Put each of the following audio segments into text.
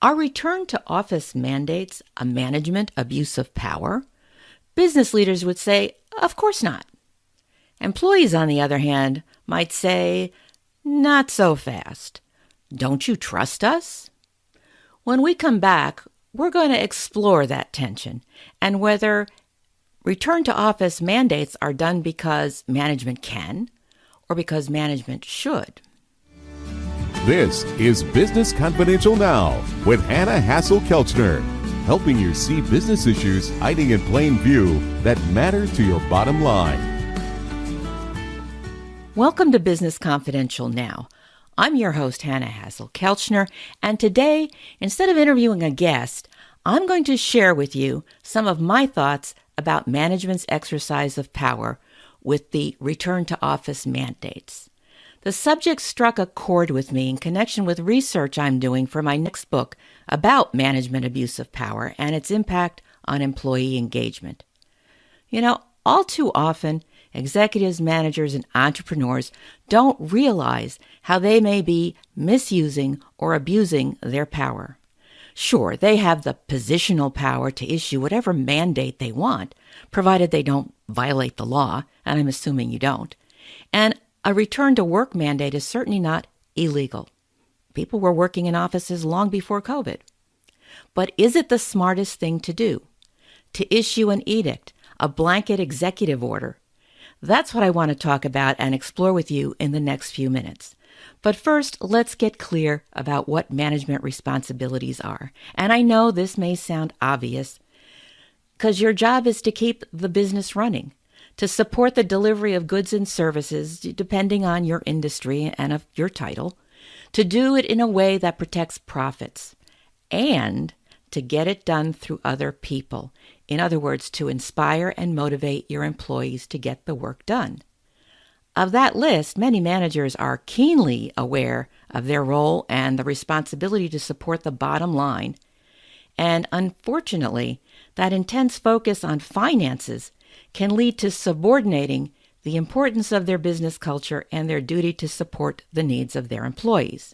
Are return to office mandates a management abuse of power? Business leaders would say, of course not. Employees, on the other hand, might say, not so fast. Don't you trust us? When we come back, we're going to explore that tension and whether return to office mandates are done because management can or because management should. This is Business Confidential Now with Hanna Hasl Kelchner, helping you see business issues hiding in plain view that matter to your bottom line. Welcome to Business Confidential Now. I'm your host, Hanna Hasl Kelchner, and today, instead of interviewing a guest, I'm going to share with you some of my thoughts about management's exercise of power with the return to office mandates. The subject struck a chord with me in connection with research I'm doing for my next book about management abuse of power and its impact on employee engagement. You know, all too often, executives, managers, and entrepreneurs don't realize how they may be misusing or abusing their power. Sure, they have the positional power to issue whatever mandate they want, provided they don't violate the law, and I'm assuming you don't. And a return to work mandate is certainly not illegal. People were working in offices long before COVID. But is it the smartest thing to do? To issue an edict, a blanket executive order? That's what I want to talk about and explore with you in the next few minutes. But first, let's get clear about what management responsibilities are. And I know this may sound obvious, because your job is to keep the business running, to support the delivery of goods and services, depending on your industry and of your title, to do it in a way that protects profits, and to get it done through other people. In other words, to inspire and motivate your employees to get the work done. Of that list, many managers are keenly aware of their role and the responsibility to support the bottom line. And unfortunately, that intense focus on finances can lead to subordinating the importance of their business culture and their duty to support the needs of their employees.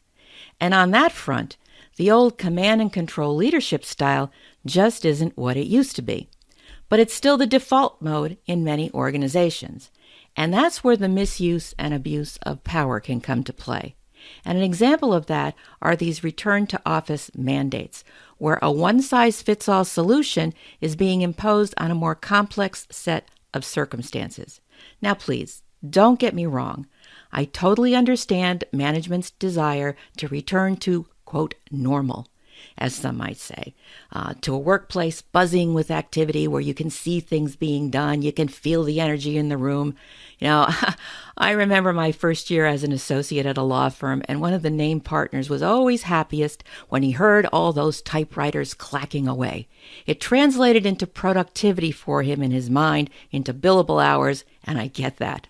And on that front, the old command and control leadership style just isn't what it used to be. But it's still the default mode in many organizations. And that's where the misuse and abuse of power can come to play. And an example of that are these return to office mandates, where a one-size-fits-all solution is being imposed on a more complex set of circumstances. Now, please, don't get me wrong. I totally understand management's desire to return to, quote, normal, as some might say, to a workplace buzzing with activity where you can see things being done, you can feel the energy in the room. You know, I remember my first year as an associate at a law firm, and one of the named partners was always happiest when he heard all those typewriters clacking away. It translated into productivity for him in his mind, into billable hours, and I get that.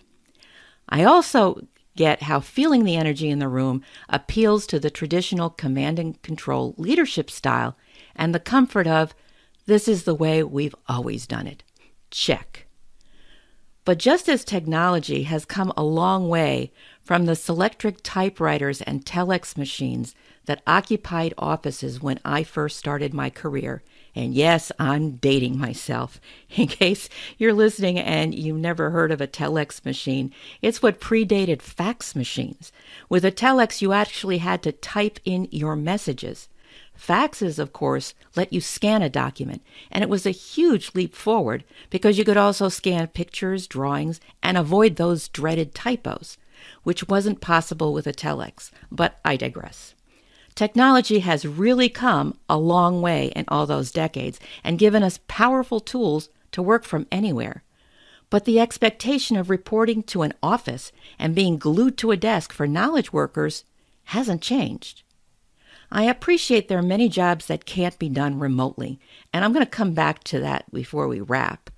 I also get how feeling the energy in the room appeals to the traditional command and control leadership style and the comfort of, this is the way we've always done it. Check. But just as technology has come a long way from the Selectric typewriters and telex machines that occupied offices when I first started my career, and yes, I'm dating myself. In case you're listening and you've never heard of a telex machine, it's what predated fax machines. With a telex, you actually had to type in your messages. Faxes, of course, let you scan a document, and it was a huge leap forward because you could also scan pictures, drawings, and avoid those dreaded typos, which wasn't possible with a telex. But I digress. Technology has really come a long way in all those decades and given us powerful tools to work from anywhere. But the expectation of reporting to an office and being glued to a desk for knowledge workers hasn't changed. I appreciate there are many jobs that can't be done remotely, and I'm going to come back to that before we wrap,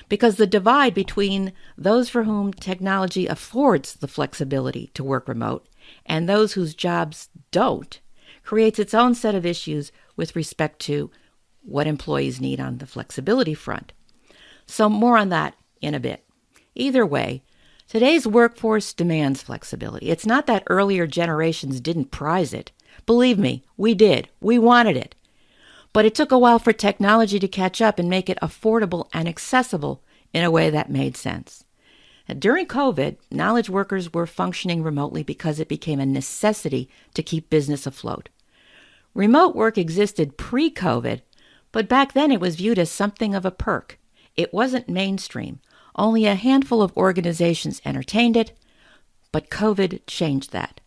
because the divide between those for whom technology affords the flexibility to work remote and those whose jobs don't creates its own set of issues with respect to what employees need on the flexibility front. So more on that in a bit. Either way, today's workforce demands flexibility. It's not that earlier generations didn't prize it. Believe me, we did. We wanted it. But it took a while for technology to catch up and make it affordable and accessible in a way that made sense. During COVID, knowledge workers were functioning remotely because it became a necessity to keep business afloat. Remote work existed pre-COVID, but back then it was viewed as something of a perk. It wasn't mainstream. Only a handful of organizations entertained it, but COVID changed that.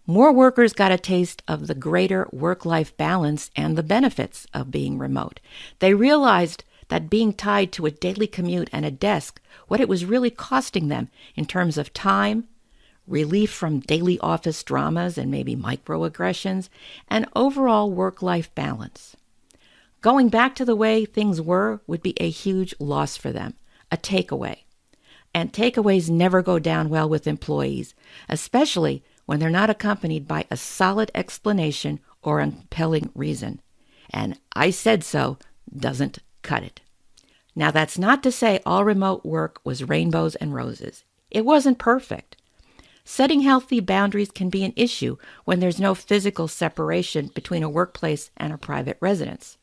More workers got a taste of the greater work-life balance and the benefits of being remote. They realized that being tied to a daily commute and a desk, what it was really costing them in terms of time, relief from daily office dramas and maybe microaggressions, and overall work-life balance. Going back to the way things were would be a huge loss for them, a takeaway. And takeaways never go down well with employees, especially when they're not accompanied by a solid explanation or a compelling reason. And I said so doesn't cut it. Now, that's not to say all remote work was rainbows and roses. It wasn't perfect. Setting healthy boundaries can be an issue when there's no physical separation between a workplace and a private residence.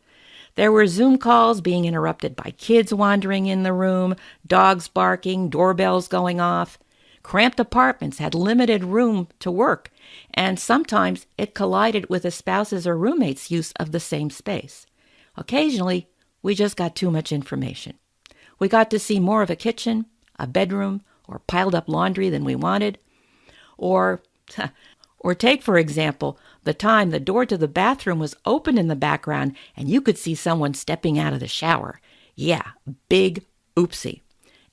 There were Zoom calls being interrupted by kids wandering in the room, dogs barking, doorbells going off. Cramped apartments had limited room to work, and sometimes it collided with a spouse's or roommate's use of the same space. Occasionally, we just got too much information. We got to see more of a kitchen, a bedroom, or piled up laundry than we wanted. Or take, for example, the time the door to the bathroom was open in the background and you could see someone stepping out of the shower. Yeah, big oopsie.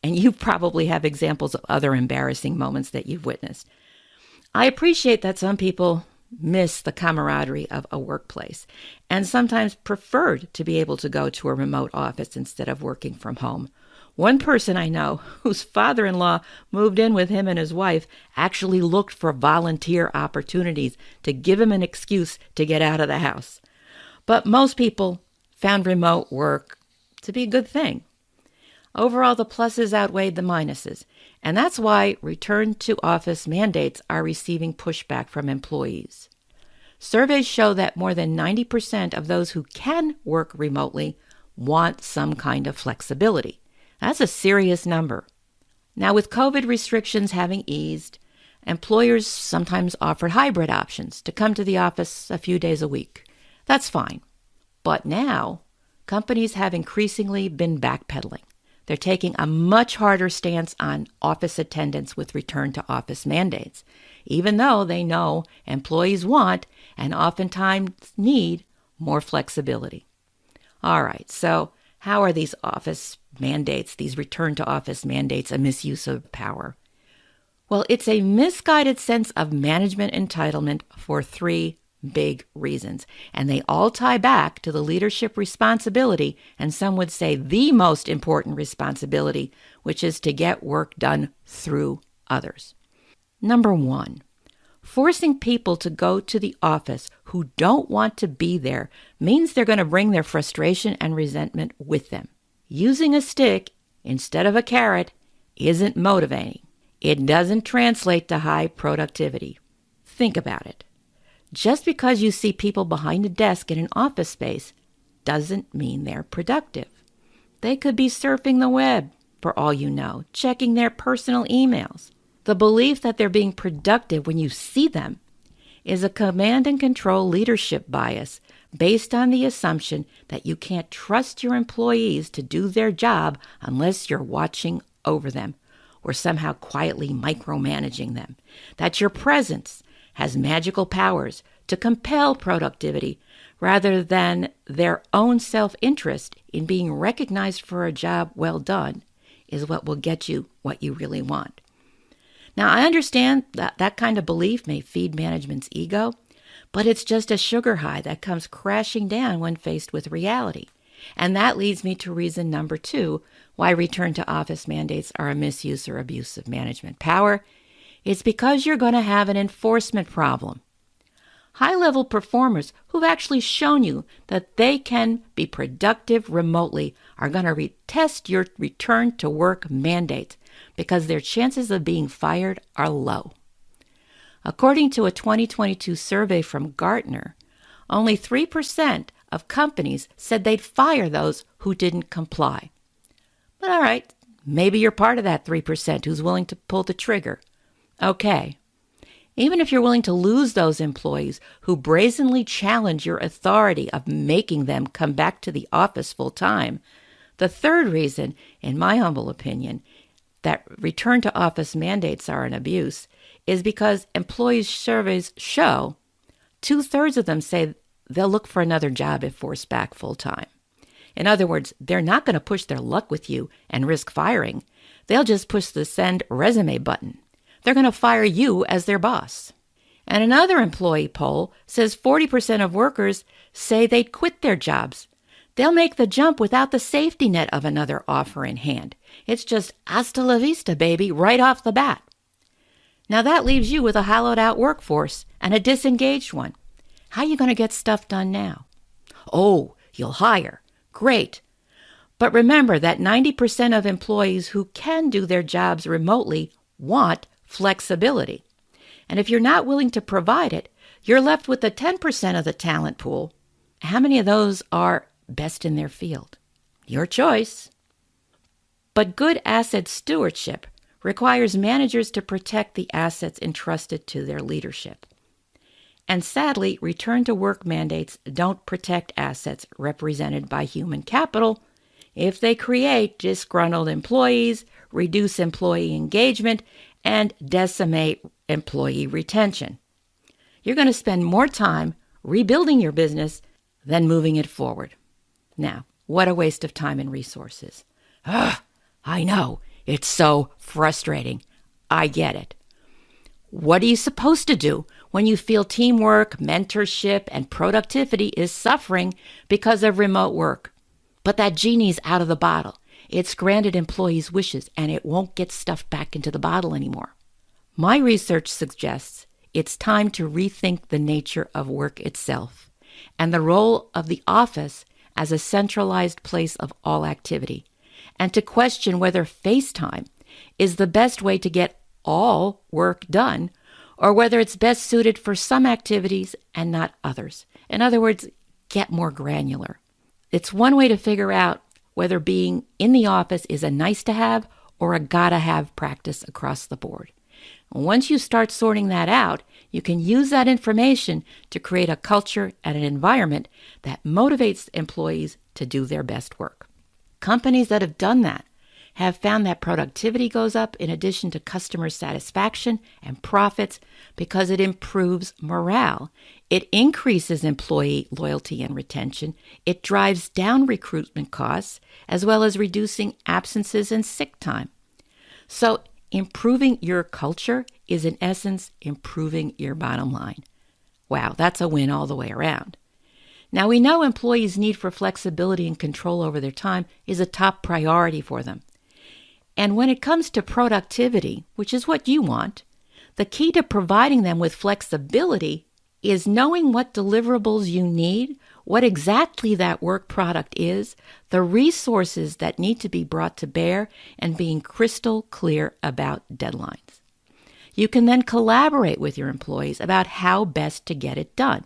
And you probably have examples of other embarrassing moments that you've witnessed. I appreciate that some people miss the camaraderie of a workplace and sometimes preferred to be able to go to a remote office instead of working from home. One person I know, whose father-in-law moved in with him and his wife, actually looked for volunteer opportunities to give him an excuse to get out of the house. But most people found remote work to be a good thing. Overall, the pluses outweighed the minuses, and that's why return-to-office mandates are receiving pushback from employees. Surveys show that more than 90% of those who can work remotely want some kind of flexibility. That's a serious number. Now, with COVID restrictions having eased, employers sometimes offered hybrid options to come to the office a few days a week. That's fine. But now, companies have increasingly been backpedaling. They're taking a much harder stance on office attendance with return-to-office mandates, even though they know employees want and oftentimes need more flexibility. All right, so how are these office mandates, these return-to-office mandates, a misuse of power? Well, it's a misguided sense of management entitlement for three big reasons, and they all tie back to the leadership responsibility, and some would say the most important responsibility, which is to get work done through others. Number one, forcing people to go to the office who don't want to be there means they're going to bring their frustration and resentment with them. Using a stick instead of a carrot isn't motivating. It doesn't translate to high productivity. Think about it. Just because you see people behind a desk in an office space doesn't mean they're productive. They could be surfing the web, for all you know, checking their personal emails. The belief that they're being productive when you see them is a command and control leadership bias based on the assumption that you can't trust your employees to do their job unless you're watching over them or somehow quietly micromanaging them. That your presence has magical powers to compel productivity rather than their own self-interest in being recognized for a job well done is what will get you what you really want. Now, I understand that that kind of belief may feed management's ego, but it's just a sugar high that comes crashing down when faced with reality. And that leads me to reason number two, why return-to-office mandates are a misuse or abuse of management power. It's because you're going to have an enforcement problem. High-level performers who've actually shown you that they can be productive remotely are going to retest your return-to-work mandate because their chances of being fired are low. According to a 2022 survey from Gartner, only 3% of companies said they'd fire those who didn't comply. But all right, maybe you're part of that 3% who's willing to pull the trigger. Okay. Even if you're willing to lose those employees who brazenly challenge your authority of making them come back to the office full time, the third reason, in my humble opinion, that return to office mandates are an abuse is because employees' surveys show 2/3 of them say they'll look for another job if forced back full time. In other words, they're not going to push their luck with you and risk firing. They'll just push the send resume button. They're going to fire you as their boss. And another employee poll says 40% of workers say they'd quit their jobs. They'll make the jump without the safety net of another offer in hand. It's just hasta la vista, baby, right off the bat. Now that leaves you with a hollowed out workforce and a disengaged one. How are you going to get stuff done now? Oh, you'll hire. Great. But remember that 90% of employees who can do their jobs remotely want flexibility. And if you're not willing to provide it, you're left with the 10% of the talent pool. How many of those are best in their field? Your choice. But good asset stewardship requires managers to protect the assets entrusted to their leadership. And sadly, return to work mandates don't protect assets represented by human capital if they create disgruntled employees, reduce employee engagement, and decimate employee retention. You're going to spend more time rebuilding your business than moving it forward. Now, what a waste of time and resources. I know, it's so frustrating. I get it. What are you supposed to do when you feel teamwork, mentorship, and productivity is suffering because of remote work? But that genie's out of the bottle. It's granted employees' wishes, and it won't get stuffed back into the bottle anymore. My research suggests it's time to rethink the nature of work itself and the role of the office as a centralized place of all activity, and to question whether FaceTime is the best way to get all work done, or whether it's best suited for some activities and not others. In other words, get more granular. It's one way to figure out whether being in the office is a nice to have or a gotta have practice across the board. Once you start sorting that out, you can use that information to create a culture and an environment that motivates employees to do their best work. Companies that have done that have found that productivity goes up in addition to customer satisfaction and profits because it improves morale. It increases employee loyalty and retention. It drives down recruitment costs, as well as reducing absences and sick time. So improving your culture is in essence improving your bottom line. Wow, that's a win all the way around. Now we know employees' need for flexibility and control over their time is a top priority for them. And when it comes to productivity, which is what you want, the key to providing them with flexibility is knowing what deliverables you need, what exactly that work product is, the resources that need to be brought to bear, and being crystal clear about deadlines. You can then collaborate with your employees about how best to get it done.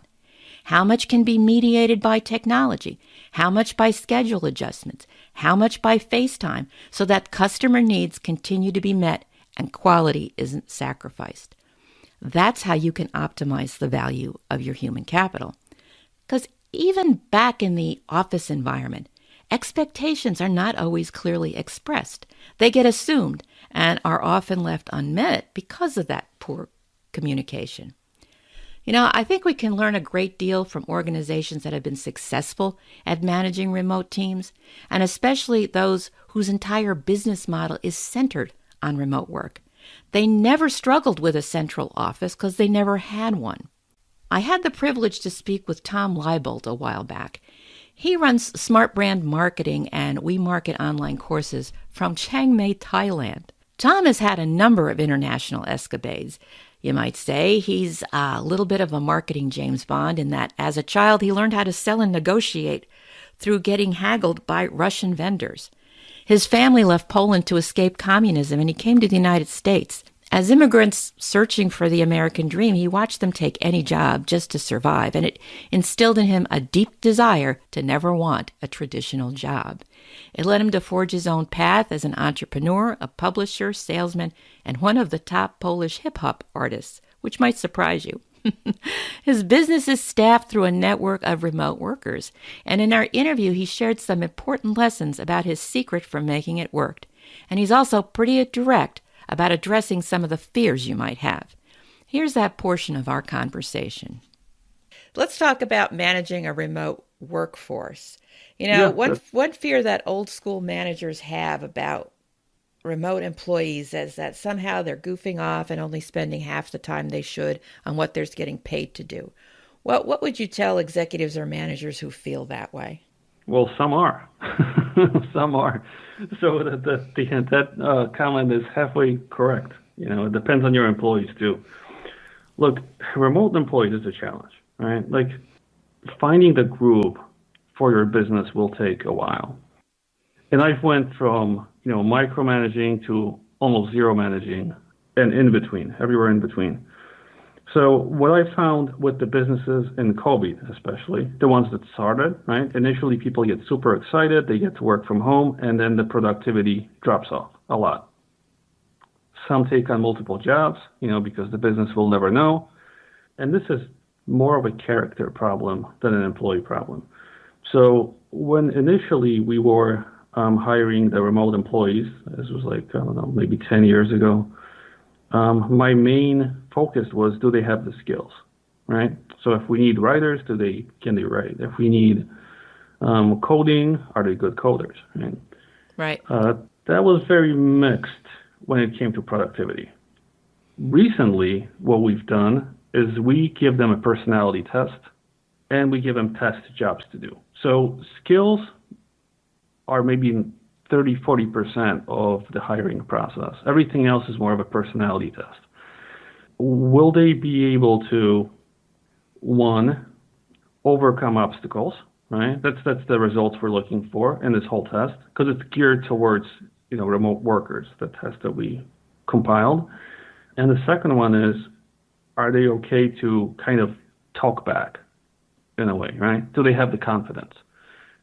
How much can be mediated by technology? How much by schedule adjustments? How much by FaceTime so that customer needs continue to be met and quality isn't sacrificed? That's how you can optimize the value of your human capital. Because even back in the office environment, expectations are not always clearly expressed. They get assumed and are often left unmet because of that poor communication. You know, I think we can learn a great deal from organizations that have been successful at managing remote teams, and especially those whose entire business model is centered on remote work. They never struggled with a central office because they never had one. I had the privilege to speak with Tom Leibold a while back. He runs Smart Brand Marketing and We Market online courses from Chiang Mai, Thailand. Tom has had a number of international escapades. You might say he's a little bit of a marketing James Bond in that as a child he learned how to sell and negotiate through getting haggled by Russian vendors. His family left Poland to escape communism and he came to the United States. As immigrants searching for the American dream, he watched them take any job just to survive, and it instilled in him a deep desire to never want a traditional job. It led him to forge his own path as an entrepreneur, a publisher, salesman, and one of the top Polish hip-hop artists, which might surprise you. His business is staffed through a network of remote workers, and in our interview he shared some important lessons about his secret for making it work. And he's also pretty direct about addressing some of the fears you might have. Here's that portion of our conversation. Let's talk about managing a remote workforce. One fear that old school managers have about remote employees is that somehow they're goofing off and only spending half the time they should on what they're getting paid to do. What would you tell executives or managers who feel that way? Well, some are. Some are. So that comment is halfway correct. It depends on your employees too. Look, remote employees is a challenge, right? Like finding the group for your business will take a while. And I've went from, micromanaging to almost zero managing and in between, everywhere in between. So what I found with the businesses in COVID, especially the ones that started, right? Initially, people get super excited. They get to work from home, and then the productivity drops off a lot. Some take on multiple jobs, because the business will never know. And this is more of a character problem than an employee problem. So when initially we were hiring the remote employees, this was maybe 10 years ago, my main focus was, do they have the skills, right? So if we need writers, can they write? If we need coding, are they good coders, right? Right. That was very mixed when it came to productivity. Recently, what we've done is we give them a personality test and we give them test jobs to do. So skills are maybe 30-40% of the hiring process. Everything else is more of a personality test. Will they be able to, one, overcome obstacles, right? That's the results we're looking for in this whole test, because it's geared towards remote workers, the test that we compiled. And the second one is, are they okay to kind of talk back in a way, right? Do they have the confidence?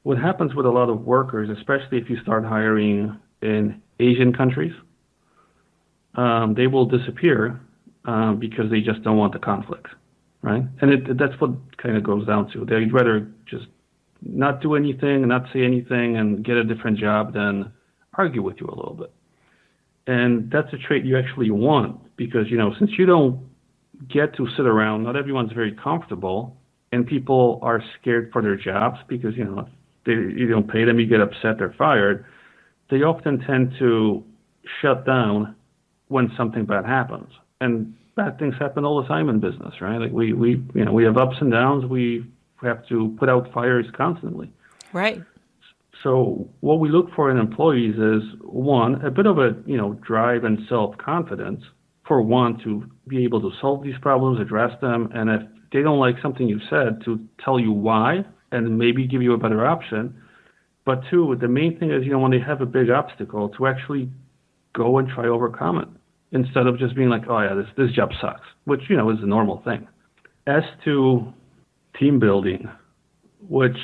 What happens with a lot of workers, especially if you start hiring in Asian countries, they will disappear because they just don't want the conflict, right? And that's what kind of goes down to. They'd rather just not do anything, not say anything, and get a different job than argue with you a little bit. And that's a trait you actually want because, since you don't get to sit around, not everyone's very comfortable, and people are scared for their jobs because, you don't pay them, you get upset, they're fired. They often tend to shut down when something bad happens. And bad things happen all the time in business, right? Like we have ups and downs. We have to put out fires constantly. Right. So what we look for in employees is, one, a bit of a, drive and self-confidence for one to be able to solve these problems, address them, and if they don't like something you said, to tell you why and maybe give you a better option. But two, the main thing is, when they have a big obstacle, to actually go and try overcome it instead of just being like, oh yeah, this job sucks, which, is a normal thing. As to team building, which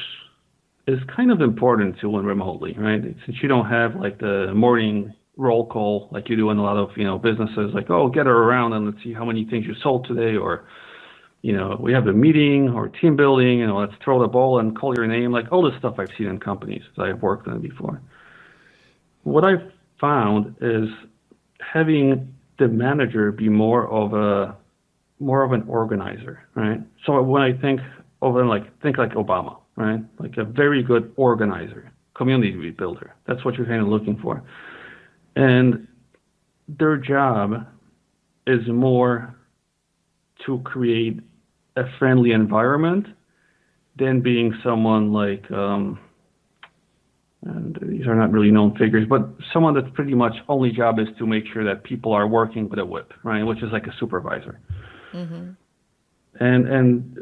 is kind of important too when remotely, right? Since you don't have like the morning roll call like you do in a lot of, businesses, like, oh, get her around and let's see how many things you sold today, or we have a meeting or team building, let's throw the ball and call your name, like all this stuff I've seen in companies that I've worked in before. What I've found is having the manager be more of an organizer, right? So when I think of them, think like Obama, right? Like a very good organizer, community builder. That's what you're kind of looking for. And their job is more to create a friendly environment than being someone like, and these are not really known figures, but someone that's pretty much only job is to make sure that people are working with a whip, right? Which is like a supervisor. Mm-hmm. And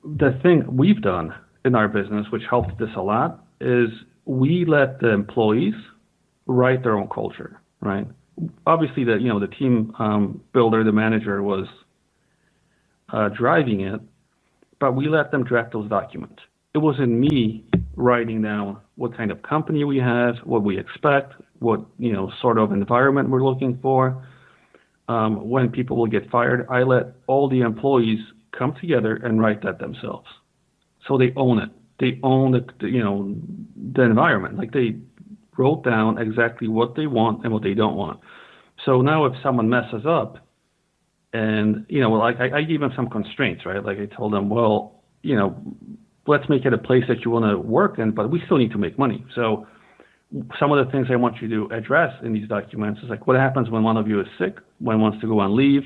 the thing we've done in our business, which helped this a lot, is we let the employees write their own culture, right? obviously the team builder, the manager was driving it, but we let them draft those documents. It wasn't me writing down what kind of company we have, what we expect, what sort of environment we're looking for, when people will get fired. I let all the employees come together and write that themselves, so they own it. They own the environment. Like, they wrote down exactly what they want and what they don't want. So now if someone messes up, and I gave them some constraints, right? Like, I told them, well, let's make it a place that you want to work in, but we still need to make money. So some of the things I want you to address in these documents is like, what happens when one of you is sick, when wants to go on leave,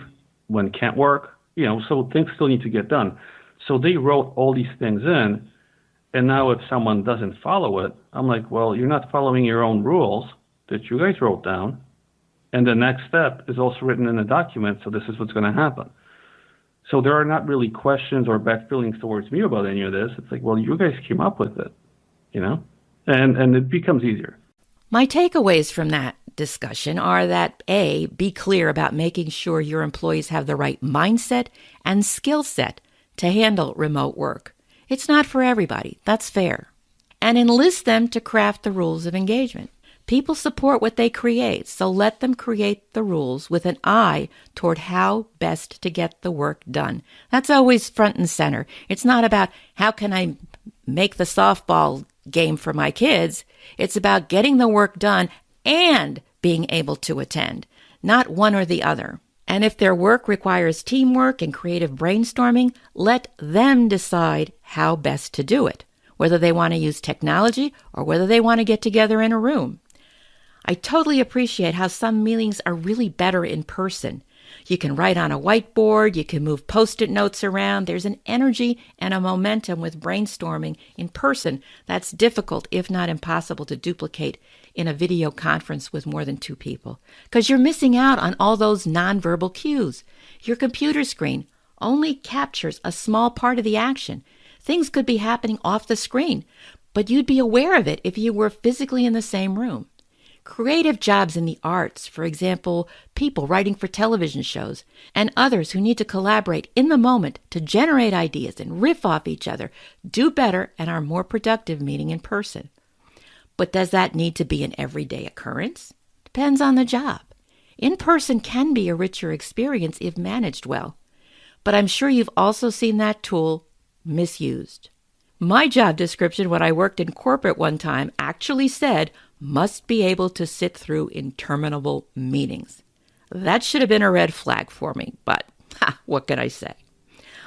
when can't work, so things still need to get done. So they wrote all these things in, and now if someone doesn't follow it, I'm like, well, you're not following your own rules that you guys wrote down. And the next step is also written in the document, so this is what's going to happen. So there are not really questions or bad feelings towards me about any of this. It's like, well, you guys came up with it, and it becomes easier. My takeaways from that discussion are that A, be clear about making sure your employees have the right mindset and skill set to handle remote work. It's not for everybody. That's fair. And enlist them to craft the rules of engagement. People support what they create, so let them create the rules with an eye toward how best to get the work done. That's always front and center. It's not about how can I make the softball game for my kids. It's about getting the work done and being able to attend, not one or the other. And if their work requires teamwork and creative brainstorming, let them decide how best to do it, whether they want to use technology or whether they want to get together in a room. I totally appreciate how some meetings are really better in person. You can write on a whiteboard, you can move Post-it notes around. There's an energy and a momentum with brainstorming in person that's difficult, if not impossible, to duplicate in a video conference with more than 2 people. Because you're missing out on all those nonverbal cues. Your computer screen only captures a small part of the action. Things could be happening off the screen, but you'd be aware of it if you were physically in the same room. Creative jobs in the arts, for example, people writing for television shows, and others who need to collaborate in the moment to generate ideas and riff off each other, do better and are more productive meeting in person. But does that need to be an everyday occurrence? Depends on the job. In person can be a richer experience if managed well, but I'm sure you've also seen that tool misused. My job description when I worked in corporate one time actually said, must be able to sit through interminable meetings. That should have been a red flag for me, but what can I say?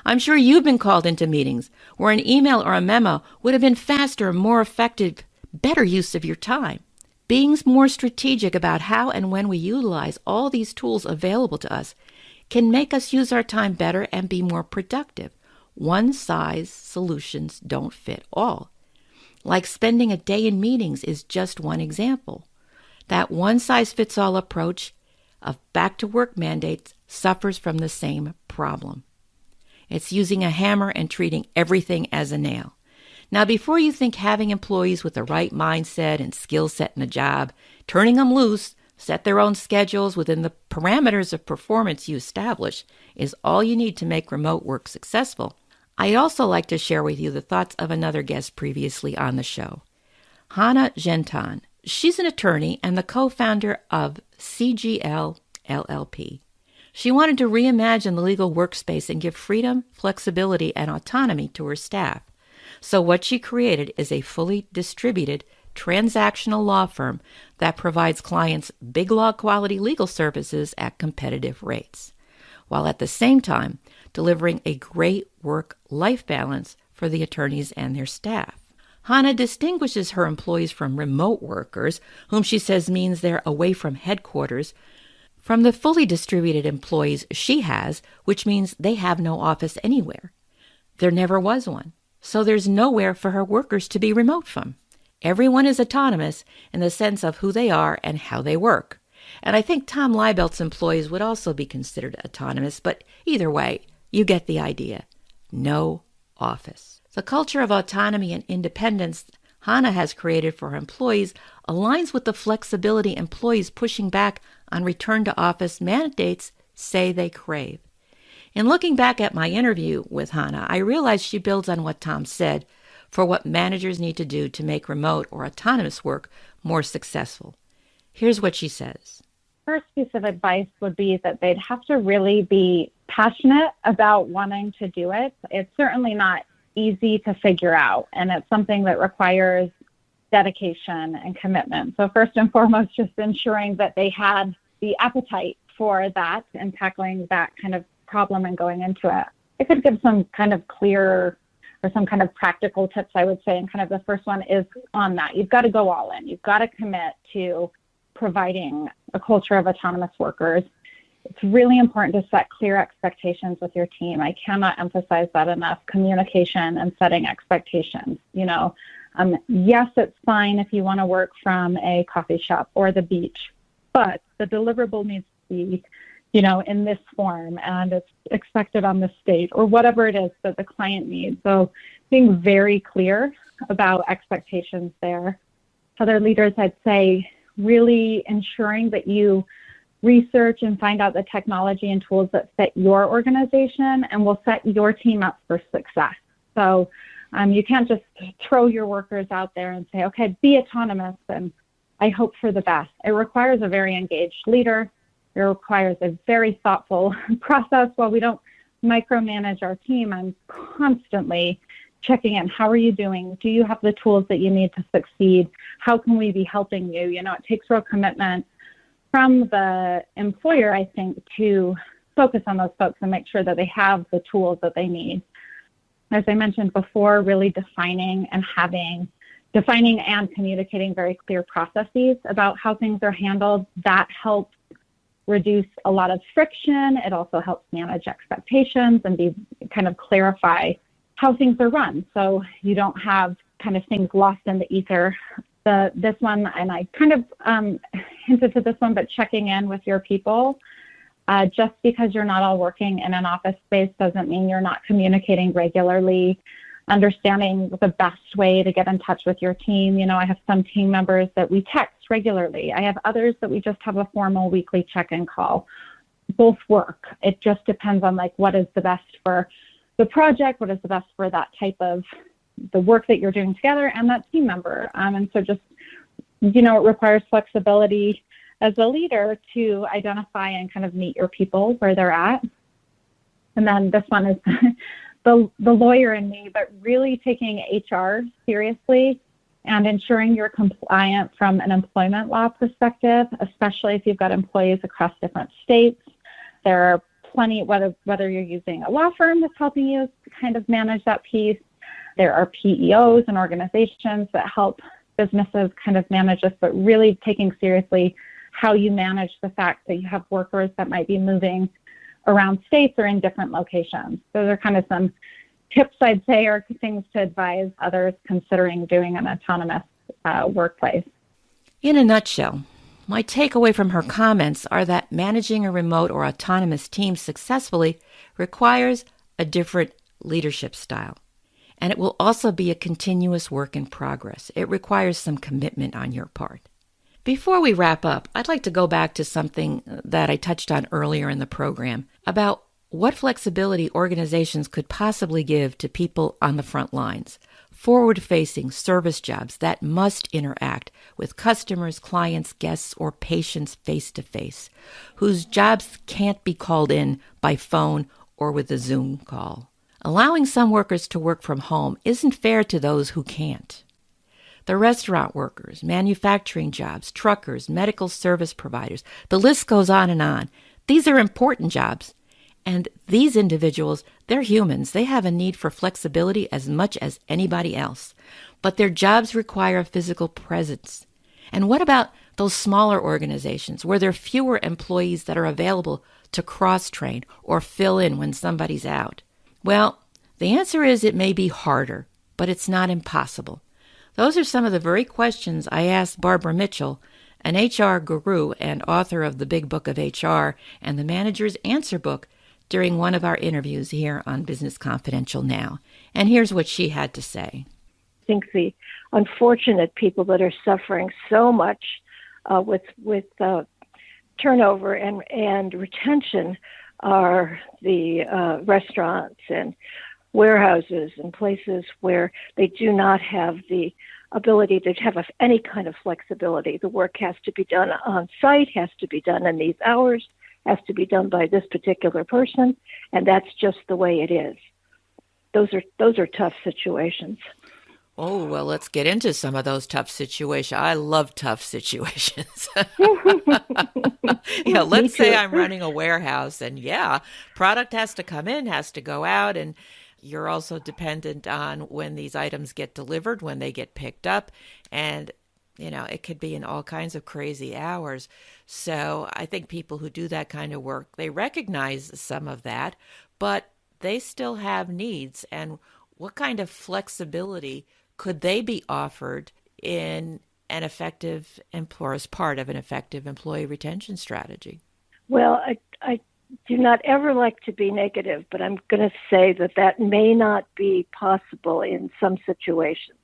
I'm sure you've been called into meetings where an email or a memo would have been faster, more effective, better use of your time. Being more strategic about how and when we utilize all these tools available to us can make us use our time better and be more productive. One-size solutions don't fit all. Like spending a day in meetings is just one example. That one-size-fits-all approach of back-to-work mandates suffers from the same problem. It's using a hammer and treating everything as a nail. Now, before you think having employees with the right mindset and skill set in a job, turning them loose, set their own schedules within the parameters of performance you establish, is all you need to make remote work successful, I'd also like to share with you the thoughts of another guest previously on the show, Hanna Hasl. She's an attorney and the co-founder of CGL LLP. She wanted to reimagine the legal workspace and give freedom, flexibility, and autonomy to her staff. So what she created is a fully distributed transactional law firm that provides clients big law quality legal services at competitive rates, while at the same time delivering a great work-life balance for the attorneys and their staff. Hanna distinguishes her employees from remote workers, whom she says means they're away from headquarters, from the fully distributed employees she has, which means they have no office anywhere. There never was one, so there's nowhere for her workers to be remote from. Everyone is autonomous in the sense of who they are and how they work. And I think Tom Leibelt's employees would also be considered autonomous, but either way, you get the idea. No office. The culture of autonomy and independence Hanna has created for her employees aligns with the flexibility employees pushing back on return to office mandates say they crave. In looking back at my interview with Hanna, I realized she builds on what Tom said for what managers need to do to make remote or autonomous work more successful. Here's what she says. First piece of advice would be that they'd have to really be passionate about wanting to do it. It's certainly not easy to figure out, and it's something that requires dedication and commitment. So first and foremost, just ensuring that they had the appetite for that and tackling that kind of problem and going into it. I could give some kind of clear or some kind of practical tips, I would say, and kind of the first one is on that. You've got to go all in. You've got to commit to providing a culture of autonomous workers. It's really important to set clear expectations with your team. I cannot emphasize that enough. Communication and setting expectations. Yes, it's fine if you want to work from a coffee shop or the beach, but the deliverable needs to be, in this form, and it's expected on this date, or whatever it is that the client needs. So being very clear about expectations there. Other leaders, I'd say, really ensuring that you research and find out the technology and tools that fit your organization and will set your team up for success. So you can't just throw your workers out there and say, okay, be autonomous and I hope for the best. It requires a very engaged leader. It requires a very thoughtful process. While we don't micromanage our team, I'm constantly checking in. How are you doing? Do you have the tools that you need to succeed? How can we be helping you? It takes real commitment from the employer, I think, to focus on those folks and make sure that they have the tools that they need. As I mentioned before, really defining and communicating very clear processes about how things are handled. That helps reduce a lot of friction. It also helps manage expectations and kind of clarify how things are run, so you don't have kind of things lost in the ether. This one, and I kind of hinted to this one, but checking in with your people. Just because you're not all working in an office space doesn't mean you're not communicating regularly, understanding the best way to get in touch with your team. I have some team members that we text regularly. I have others that we just have a formal weekly check-in call. Both work. It just depends on what is the best for the project, what is the best for that type of the work that you're doing together and that team member. And so just, it requires flexibility as a leader to identify and kind of meet your people where they're at. And then this one is the lawyer in me, but really taking HR seriously and ensuring you're compliant from an employment law perspective, especially if you've got employees across different states. There are plenty, whether you're using a law firm that's helping you kind of manage that piece. There are PEOs and organizations that help businesses kind of manage this, but really taking seriously how you manage the fact that you have workers that might be moving around states or in different locations. Those are kind of some tips, I'd say, or things to advise others considering doing an autonomous workplace. In a nutshell, my takeaway from her comments are that managing a remote or autonomous team successfully requires a different leadership style. And it will also be a continuous work in progress. It requires some commitment on your part. Before we wrap up, I'd like to go back to something that I touched on earlier in the program about what flexibility organizations could possibly give to people on the front lines, forward-facing service jobs that must interact with customers, clients, guests, or patients face-to-face, whose jobs can't be called in by phone or with a Zoom call. Allowing some workers to work from home isn't fair to those who can't. The restaurant workers, manufacturing jobs, truckers, medical service providers, the list goes on and on. These are important jobs. And these individuals, they're humans. They have a need for flexibility as much as anybody else. But their jobs require a physical presence. And what about those smaller organizations where there are fewer employees that are available to cross-train or fill in when somebody's out? Well, the answer is it may be harder, but it's not impossible. Those are some of the very questions I asked Barbara Mitchell, an HR guru and author of the Big Book of HR and the Manager's Answer Book, during one of our interviews here on Business Confidential Now. And here's what she had to say. think the unfortunate people that are suffering so much with turnover and retention are the restaurants and warehouses and places where they do not have the ability to have any kind of flexibility. The work has to be done on site, has to be done in these hours, has to be done by this particular person, and that's just the way it is. Those are tough situations. Oh, well, let's get into some of those tough situations. I love tough situations. Let's say I'm running a warehouse and product has to come in, has to go out, and you're also dependent on when these items get delivered, when they get picked up, and it could be in all kinds of crazy hours. So I think people who do that kind of work, they recognize some of that, but they still have needs. And what kind of flexibility could they be offered in an effective or as part of an effective employee retention strategy? Well, I do not ever like to be negative, but I'm going to say that may not be possible in some situations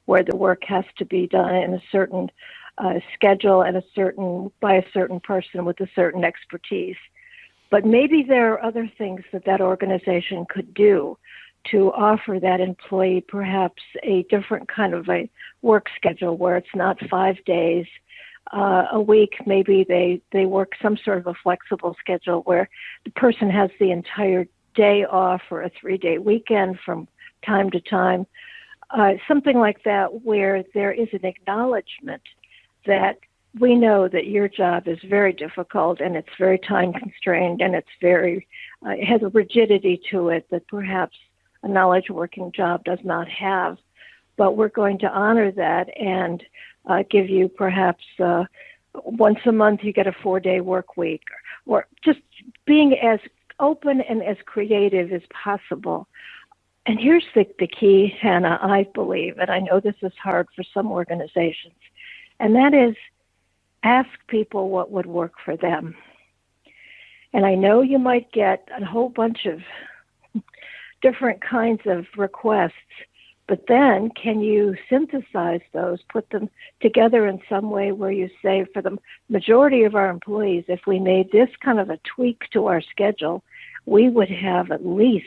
where the work has to be done in a certain schedule and by a certain person with a certain expertise. But maybe there are other things that organization could do to offer that employee perhaps a different kind of a work schedule where it's not 5 days a week. Maybe they work some sort of a flexible schedule where the person has the entire day off or a 3-day weekend from time to time. Something like that where there is an acknowledgement that we know that your job is very difficult and it's very time constrained and it's it has a rigidity to it that perhaps a knowledge working job does not have. But we're going to honor that and give you perhaps once a month you get a 4-day work week, or just being as open and as creative as possible. And here's the key, Hannah, I believe, and I know this is hard for some organizations, and that is ask people what would work for them. And I know you might get a whole bunch of different kinds of requests, but then can you synthesize those, put them together in some way where you say, for the majority of our employees, if we made this kind of a tweak to our schedule, we would have at least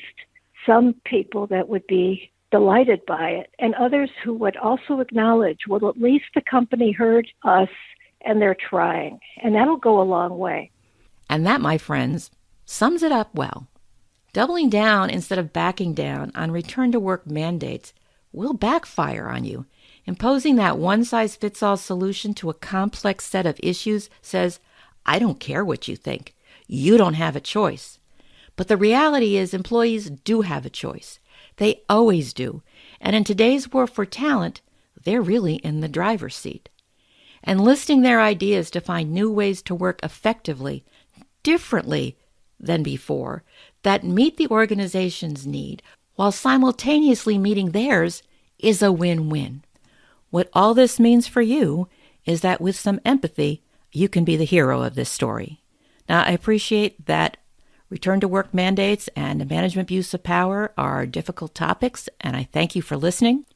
some people that would be delighted by it, and others who would also acknowledge, well, at least the company heard us and they're trying. And that'll go a long way. And that, my friends, sums it up well. Doubling down instead of backing down on return-to-work mandates will backfire on you. Imposing that one-size-fits-all solution to a complex set of issues says, I don't care what you think. You don't have a choice. But the reality is employees do have a choice. They always do. And in today's war for talent, they're really in the driver's seat. And listing their ideas to find new ways to work effectively, differently than before, that meet the organization's need while simultaneously meeting theirs is a win-win. What all this means for you is that with some empathy, you can be the hero of this story. Now, I appreciate that return-to-work mandates and management abuse of power are difficult topics, and I thank you for listening.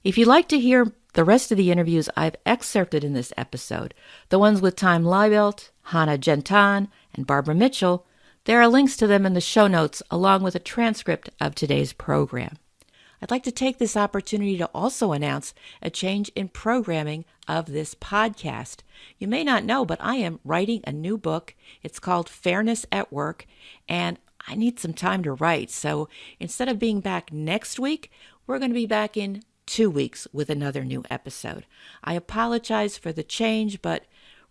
If you'd like to hear the rest of the interviews I've excerpted in this episode, the ones with Time Leibelt, Hannah Gentan, and Barbara Mitchell, there are links to them in the show notes along with a transcript of today's program. I'd like to take this opportunity to also announce a change in programming of this podcast. You may not know, but I am writing a new book. It's called Fairness at Work, and I need some time to write. So instead of being back next week, we're going to be back in 2 weeks with another new episode. I apologize for the change, but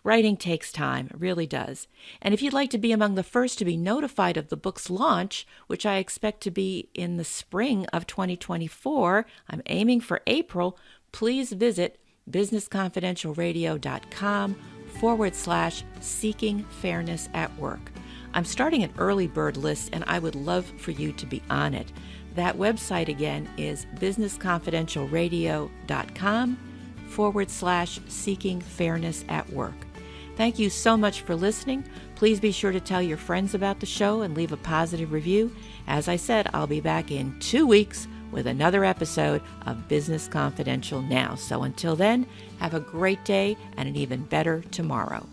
writing takes time, it really does. And if you'd like to be among the first to be notified of the book's launch, which I expect to be in the spring of 2024, I'm aiming for April, please visit businessconfidentialradio.com/seeking fairness at work. I'm starting an early bird list, and I would love for you to be on it. That website again is businessconfidentialradio.com/seeking fairness at work. Thank you so much for listening. Please be sure to tell your friends about the show and leave a positive review. As I said, I'll be back in 2 weeks with another episode of Business Confidential Now. So until then, have a great day and an even better tomorrow.